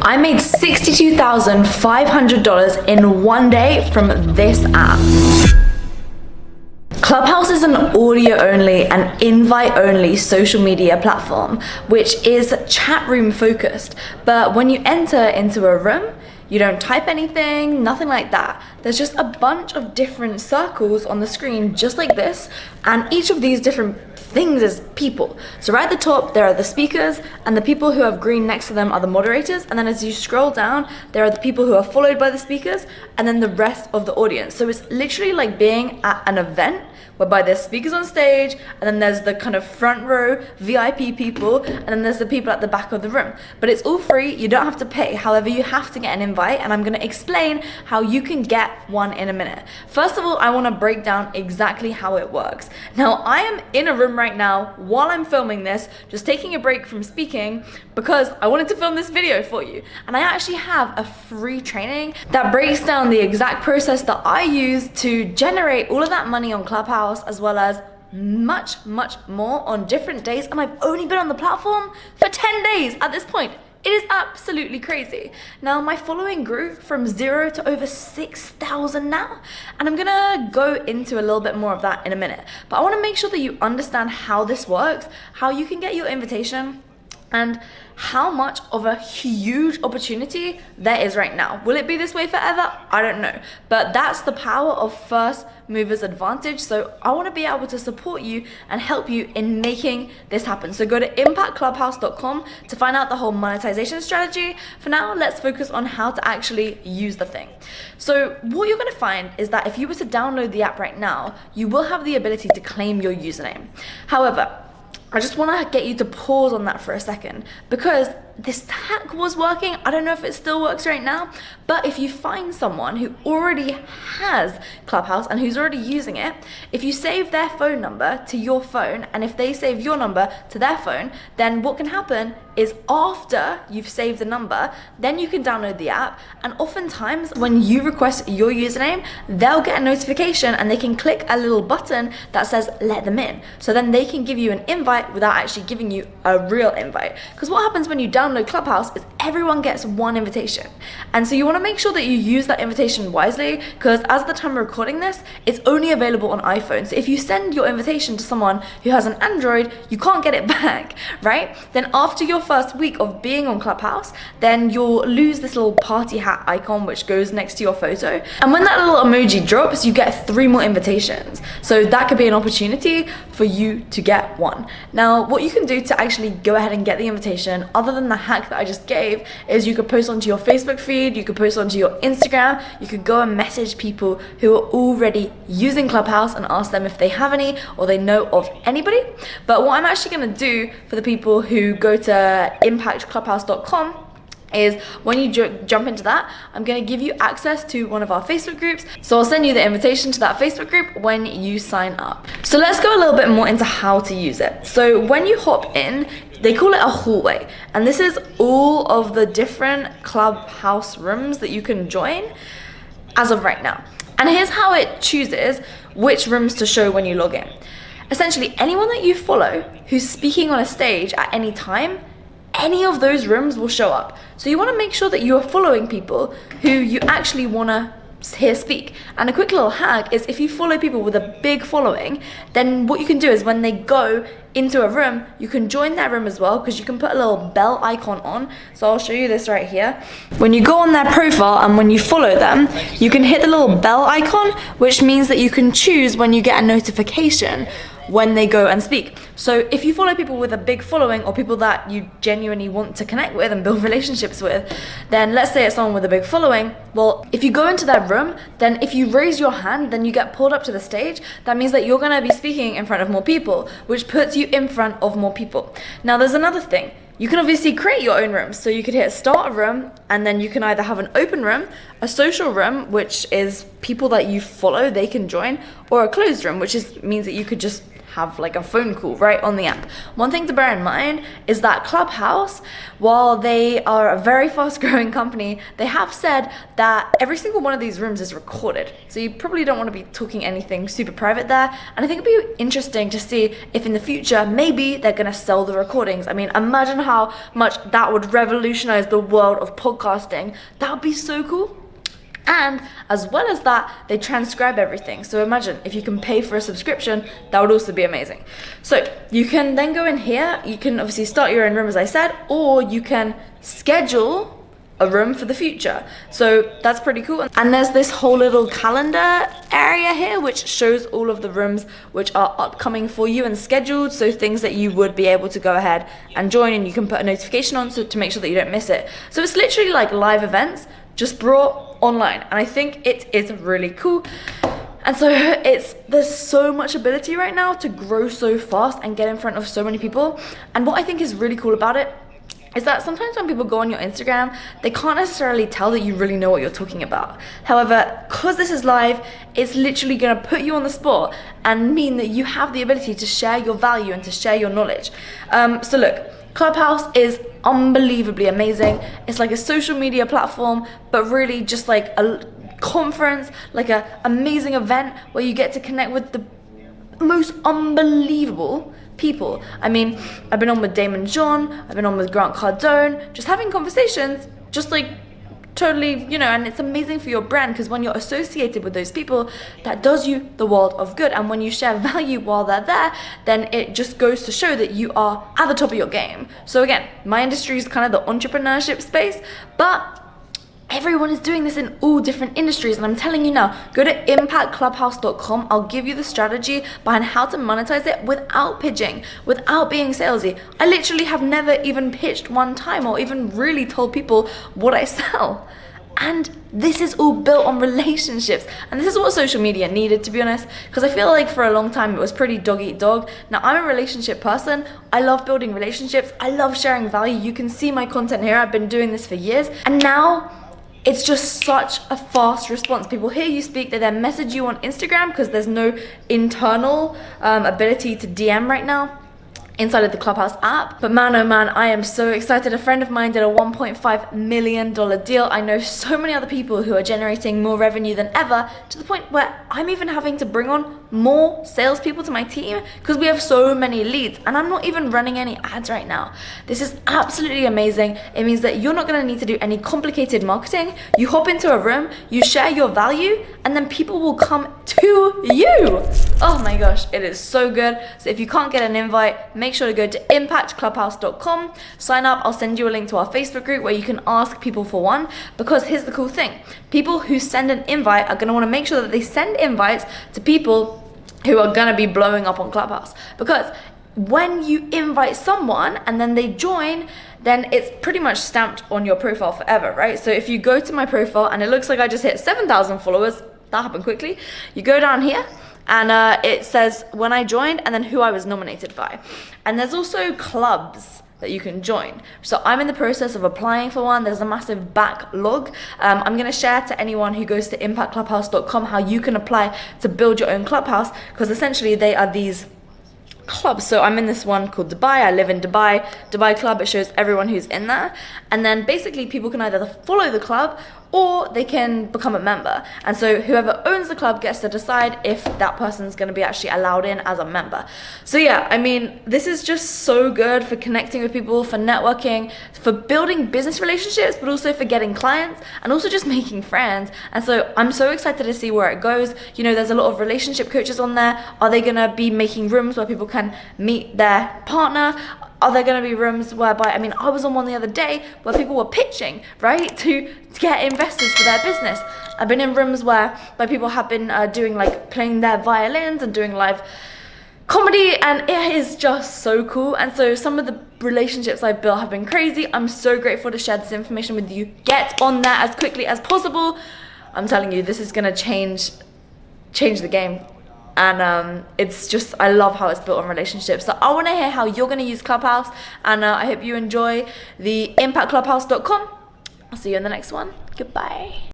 I made $62,500 in one day from this app. Clubhouse is an audio-only and invite-only social media platform, which is chat room focused. But when you enter into a room, you don't type anything, nothing like that. There's just a bunch of different circles on the screen, just like this, and each of these different things is people. So right at the top, there are the speakers, and the people who have green next to them are the moderators, and then as you scroll down, there are the people who are followed by the speakers, and then the rest of the audience. So it's literally like being at an event, whereby there's speakers on stage, and then there's the kind of front row VIP people, and then there's the people at the back of the room. But it's all free, you don't have to pay. However, you have to get an invite, and I'm gonna explain how you can get one in a minute. First of all, I wanna break down exactly how it works. Now, I am in a room right now while I'm filming this, just taking a break from speaking because I wanted to film this video for you. And I actually have a free training that breaks down the exact process that I use to generate all of that money on Clubhouse, as well as much more on different days, and I've only been on the platform for 10 days at this point. It is absolutely crazy. Now, my following grew from 0 to over 6,000 now, and I'm gonna go into a little bit more of that in a minute. But I wanna make sure that you understand how this works, how you can get your invitation, and how much of a huge opportunity there is right now. Will it be this way forever? I don't know. But that's the power of first movers advantage. So I want to be able to support you and help you in making this happen. So go to impactclubhouse.com to find out the whole monetization strategy. For now, let's focus on how to actually use the thing. So what you're going to find is that if you were to download the app right now, you will have the ability to claim your username. However, I just want to get you to pause on that for a second, because this hack was working. I don't know if it still works right now, but if you find someone who already has Clubhouse and who's already using it, if you save their phone number to your phone, and if they save your number to their phone, then what can happen is after you've saved the number, then you can download the app, and oftentimes when you request your username, they'll get a notification and they can click a little button that says let them in. So then they can give you an invite without actually giving you a real invite. Because what happens when you download Clubhouse is everyone gets one invitation. And so you want to make sure that you use that invitation wisely, because as of the time of recording this, it's only available on iPhone. So if you send your invitation to someone who has an Android, you can't get it back, right? Then after your first week of being on Clubhouse, then you'll lose this little party hat icon which goes next to your photo. And when that little emoji drops, you get 3 more invitations. So that could be an opportunity for you to get one. Now, what you can do to actually go ahead and get the invitation, other than the hack that I just gave, is you could post onto your Facebook feed, you could post onto your Instagram, you could go and message people who are already using Clubhouse and ask them if they have any or they know of anybody. But what I'm actually going to do for the people who go to impactclubhouse.com is when you jump into that, I'm going to give you access to one of our Facebook groups. So I'll send you the invitation to that Facebook group when you sign up. So let's go a little bit more into how to use it. So when you hop in, they call it a hallway, and this is all of the different Clubhouse rooms that you can join as of right now. And here's how it chooses which rooms to show when you log in. Essentially, anyone that you follow who's speaking on a stage at any time, any of those rooms will show up. So you want to make sure that you are following people who you actually want to hear speak. And a quick little hack is if you follow people with a big following, then what you can do is when they go into a room, you can join that room as well, because you can put a little bell icon on. So I'll show you this right here. When you go on their profile and when you follow them, you can hit the little bell icon, which means that you can choose when you get a notification when they go and speak. So if you follow people with a big following, or people that you genuinely want to connect with and build relationships with, then let's say it's someone with a big following, well, if you go into that room, then if you raise your hand, then you get pulled up to the stage. That means that you're gonna be speaking in front of more people, which puts you in front of more people. Now there's another thing. You can obviously create your own rooms. So you could hit start a room, and then you can either have an open room, a social room, which is people that you follow, they can join, or a closed room, which means that you could just have like a phone call right on the app. One thing to bear in mind is that Clubhouse, while they are a very fast growing company, they have said that every single one of these rooms is recorded. So you probably don't want to be talking anything super private there. And I think it'd be interesting to see if in the future, maybe they're going to sell the recordings. I mean, imagine how much that would revolutionize the world of podcasting. That would be so cool. And as well as that, they transcribe everything. So imagine if you can pay for a subscription, that would also be amazing. So you can then go in here, you can obviously start your own room as I said, or you can schedule a room for the future. So that's pretty cool. And there's this whole little calendar area here which shows all of the rooms which are upcoming for you and scheduled, so things that you would be able to go ahead and join, and you can put a notification on so to make sure that you don't miss it. So it's literally like live events just brought online, and I think it is really cool. And so there's so much ability right now to grow so fast and get in front of so many people. And what I think is really cool about it is that sometimes when people go on your Instagram, they can't necessarily tell that you really know what you're talking about. However, because this is live, it's literally gonna put you on the spot and mean that you have the ability to share your value and to share your knowledge. So look, Clubhouse is unbelievably amazing. It's like a social media platform, but really just like a conference, like an amazing event where you get to connect with the most unbelievable people. I mean, I've been on with Damon John, I've been on with Grant Cardone, just having conversations, just like totally, you know, and it's amazing for your brand because when you're associated with those people, that does you the world of good. And when you share value while they're there, then it just goes to show that you are at the top of your game. So again, my industry is kind of the entrepreneurship space, but everyone is doing this in all different industries, and I'm telling you now, go to impactclubhouse.com. I'll give you the strategy behind how to monetize it without pitching, without being salesy. I literally have never even pitched one time or even really told people what I sell. And this is all built on relationships. And this is what social media needed, to be honest, because I feel like for a long time it was pretty dog eat dog. Now I'm a relationship person. I love building relationships. I love sharing value. You can see my content here. I've been doing this for years. And now it's just such a fast response. People hear you speak, they then message you on Instagram because there's no internal ability to DM right now inside of the Clubhouse app. But man, oh man, I am so excited. A friend of mine did a $1.5 million deal. I know so many other people who are generating more revenue than ever, to the point where I'm even having to bring on more salespeople to my team because we have so many leads, and I'm not even running any ads right now. This is absolutely amazing. It means that you're not gonna need to do any complicated marketing. You hop into a room, you share your value, and then people will come to you. Oh my gosh, it is so good. So if you can't get an invite, make sure to go to impactclubhouse.com, sign up. I'll send you a link to our Facebook group where you can ask people for one, because here's the cool thing. People who send an invite are gonna wanna make sure that they send invites to people who are gonna be blowing up on Clubhouse. Because when you invite someone and then they join, then it's pretty much stamped on your profile forever, right? So if you go to my profile and it looks like I just hit 7,000 followers, that happened quickly. You go down here and it says when I joined and then who I was nominated by. And there's also clubs that you can join. So I'm in the process of applying for one. There's a massive backlog. I'm gonna share to anyone who goes to impactclubhouse.com how you can apply to build your own clubhouse, because essentially they are these clubs. So I'm in this one called Dubai. I live in Dubai Club. It shows everyone who's in there, and then basically people can either follow the club or they can become a member. And so whoever owns the club gets to decide if that person's going to be actually allowed in as a member. So yeah, I mean, this is just so good for connecting with people, for networking, for building business relationships, but also for getting clients and also just making friends. And so I'm so excited to see where it goes. You know, there's a lot of relationship coaches on there. Are they going to be making rooms where people can meet their partner? Are there going to be rooms whereby, I mean, I was on one the other day where people were pitching, right, to get investors for their business. I've been in rooms where people have been doing like playing their violins and doing live comedy, and it is just so cool. And so some of the relationships I've built have been crazy. I'm so grateful to share this information with you. Get on that as quickly as possible. I'm telling you, this is going to change the game. And it's just, I love how it's built on relationships. So I want to hear how you're going to use Clubhouse, and I hope you enjoy the impactclubhouse.com. I'll see you in the next one. Goodbye.